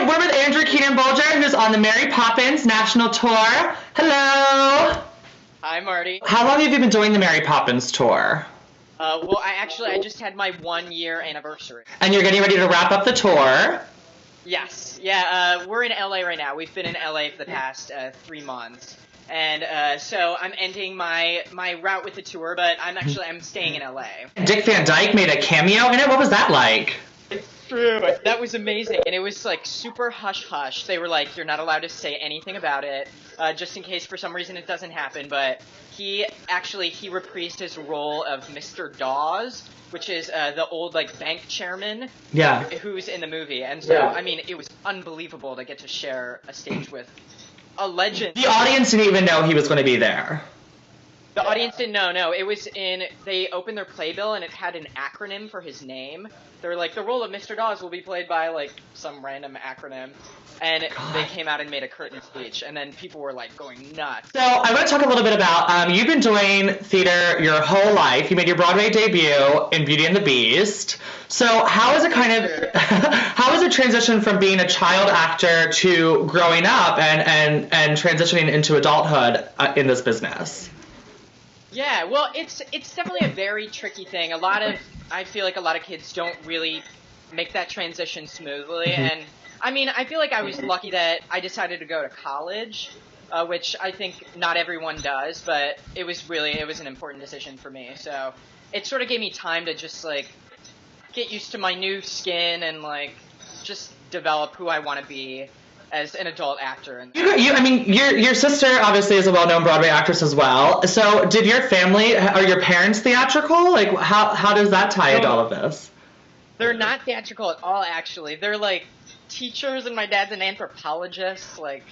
we're with Andrew Keenan-Bolger, who's on the Mary Poppins national tour. Hello. Hi, Marty. How long have you been doing the Mary Poppins tour? Well, I just had my 1-year anniversary. And you're getting ready to wrap up the tour. Yes. Yeah, we're in LA right now. We've been in LA for the past 3 months. And so I'm ending my route with the tour, but I'm staying in LA. Dick Van Dyke made a cameo in it. What was that like? It's true. That was amazing. And it was like super hush-hush. They were like, you're not allowed to say anything about it, just in case for some reason it doesn't happen. But he reprised his role of Mr. Dawes, which is the old like bank chairman who's in the movie. And so, I mean, it was unbelievable to get to share a stage with a legend. The audience didn't even know he was going to be there. The audience didn't know, no. It was they opened their playbill and it had an acronym for his name. They were like, the role of Mr. Dawes will be played by, like, some random acronym. And they came out and made a curtain speech, and then people were, like, going nuts. So I want to talk a little bit about, you've been doing theater your whole life. You made your Broadway debut in Beauty and the Beast. So how is it how is it transition from being a child actor to growing up and transitioning into adulthood in this business? Yeah, well, it's definitely a very tricky thing. I feel like a lot of kids don't really make that transition smoothly. And I mean, I feel like I was lucky that I decided to go to college, which I think not everyone does, but it was an important decision for me. So it sort of gave me time to just like get used to my new skin and like just develop who I want to be as an adult actor. Your sister obviously is a well-known Broadway actress as well. So did your family, are your parents theatrical? Like, how does that tie into all of this? They're not theatrical at all, actually. They're like teachers, and my dad's an anthropologist. Like,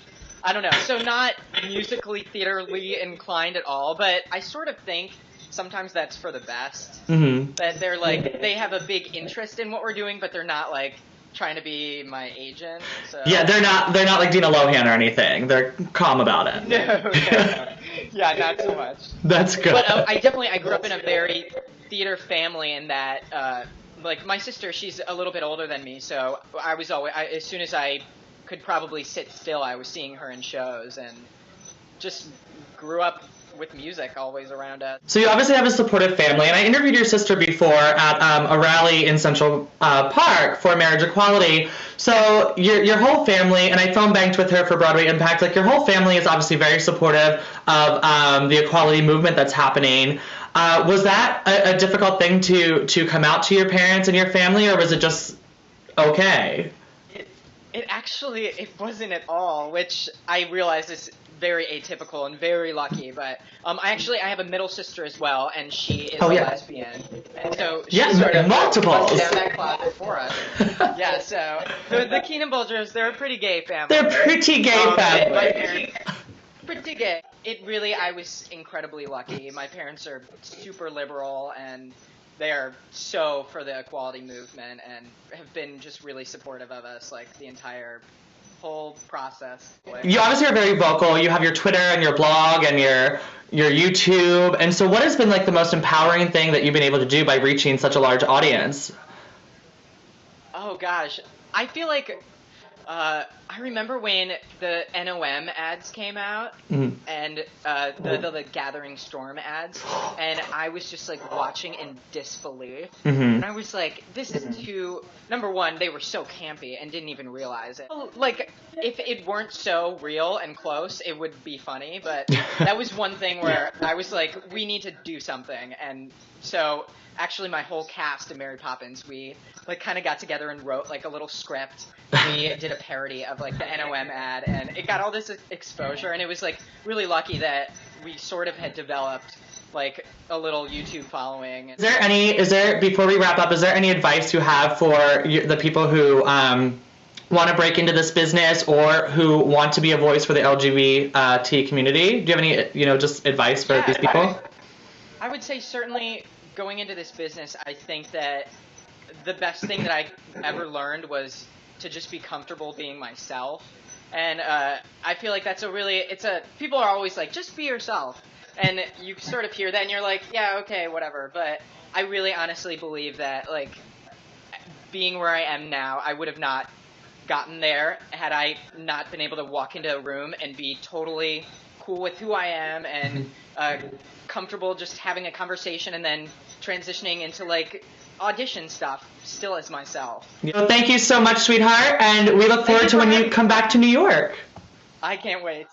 I don't know. So not musically, theaterly inclined at all, but I sort of think sometimes that's for the best. Mm-hmm. That they're like, they have a big interest in what we're doing, but they're not like trying to be my agent. So. Yeah, they're not like Dina Lohan or anything. They're calm about it. No. Yeah, not so much. That's good. But I grew up in a very theater family in that, like my sister, she's a little bit older than me, so I was always, as soon as I could probably sit still, I was seeing her in shows, and just grew up with music always around us. So you obviously have a supportive family, and I interviewed your sister before at a rally in Central Park for marriage equality. So your whole family, and I phone banked with her for Broadway Impact, like your whole family is obviously very supportive of the equality movement that's happening. Was that a difficult thing to come out to your parents and your family, or was it just okay? It actually wasn't at all, which I realize is very atypical and very lucky, but I have a middle sister as well, and she is a lesbian, and so she sort of multiples down that closet for us. Yeah, so the Keenan-Bolgers, they're a pretty gay family. They're pretty gay family. My parents, pretty gay. I was incredibly lucky. My parents are super liberal, and they are so for the equality movement, and have been just really supportive of us, like the entire whole process. You obviously are very vocal. You have your Twitter and your blog and your YouTube. And so what has been like the most empowering thing that you've been able to do by reaching such a large audience? Oh gosh. I feel like I remember when the NOM ads came out, and the Gathering Storm ads, and I was just like watching in disbelief, and I was like, this is too, number one, they were so campy and didn't even realize it. Like, if it weren't so real and close, it would be funny, but that was one thing where I was like, we need to do something, and so actually my whole cast of Mary Poppins, we like kind of got together and wrote like a little script. We did a parody of like the NOM ad, and it got all this exposure, and it was like really lucky that we sort of had developed like a little YouTube following. Before we wrap up, is there any advice you have for the people who want to break into this business or who want to be a voice for the LGBT community? Do you have any, just advice for these people? I would say certainly going into this business, I think that the best thing that I ever learned was to just be comfortable being myself. And I feel like that's people are always like, just be yourself. And you sort of hear that and you're like, yeah, okay, whatever. But I really honestly believe that, like, being where I am now, I would have not gotten there had I not been able to walk into a room and be totally cool with who I am and comfortable just having a conversation and then transitioning into like audition stuff still as myself. Well, thank you so much, sweetheart, and we look forward to when you come back to New York. I can't wait.